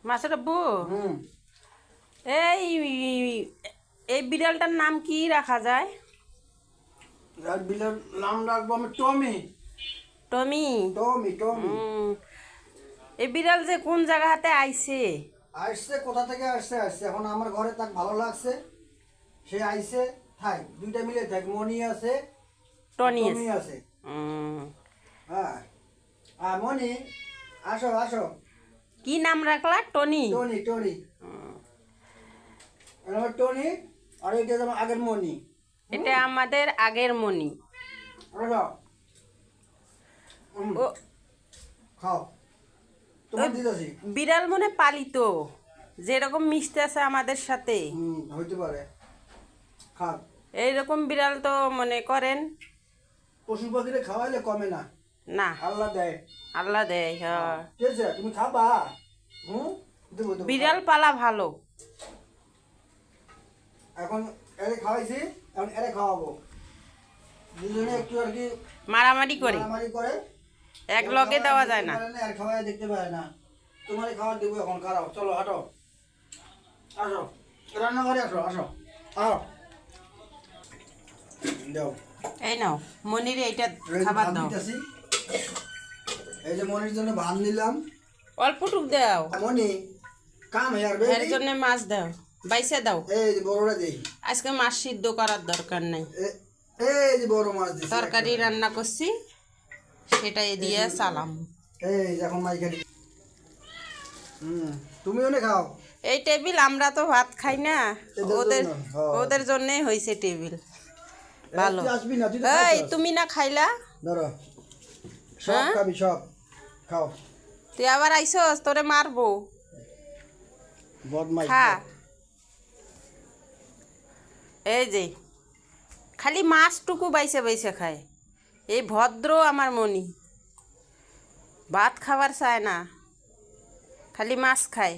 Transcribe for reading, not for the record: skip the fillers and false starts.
মাছের আব্বু এই এই বিড়ালটার নাম কি রাখা যায়? বিড়াল নাম রাখবো আমি টমি। টমি? টমি টমি। এই বিড়াল যে কোন জায়গা হাতে আইছে? আসছে কোথা থেকে আসছে আসছে এখন আমার ঘরে তাক ভালো লাগছে, সে আইছে। থাক দুইটা মিলে থাক, মনি আছে টনি আছে। হ্যাঁ মনি আসো আসো। কি নাম রাখলা? টনি? টনি টনি আমার টনি। আর এটা আমার আগের মনি। এটা আমাদের আগের মনি। ও খাও তোমার দিতেছি। বিড়াল মনে পালিত যেরকম মিশতে আছে আমাদের সাথে হইতে পারে। খাও এইরকম বিড়াল তো মনে করেন পশু পাখিরে খাওয়াইলে কমে না। না, আল্লাহ দেয়। আল্লাহ দেয়। হ্যাঁ, ঠিক আছে তুমি খাবা। দেবো দেবো। বিড়াল পালা ভালো। এখন এরে খাওয়াইছি, এখন এরে খাওয়াবো। দুজনে একটু আর কি মারামারি করে, মারামারি করে। এক লগে দেওয়া যায় না। আর খাওয়াই দেখতে পারে না। তোমারে খাওয়া দেবো এখন। খারাপ চলো হাঁটো আসো রান্নাঘরে আসো আসো আসো দাও। এই নাও মনির এইটা খাবার দাও। এই যে মনির জন্য ভাত নিলাম। অল্পটুক দাও। মনি কাম হেয়ার এর জন্য মাছ দাও, বাইসা দাও। এই যে বড়টা দেই। আজকে মাছ সিদ্ধ করার দরকার নাই, এই যে বড় মাছ দিছি। তরকারি রান্না করছি সেটাই দিয়ে সালাম। এই এখন মাই খালি। তুমিও না খাও। এই টেবিল আমরা তো ভাত খাই না, ওদের ওদের জন্যই হয়েছে টেবিল ভালো। এই তুমি না খাইলা? ধরো সব খাবি সব খাও। তুই আবার আইসস, তোরে মারবো। বদমাইশ। খা। এই যে খালি মাছটুকু বাইসে বাইসে খায়। এই ভদ্র আমার মনি, ভাত খাবার চায় না, খালি মাছ খায়।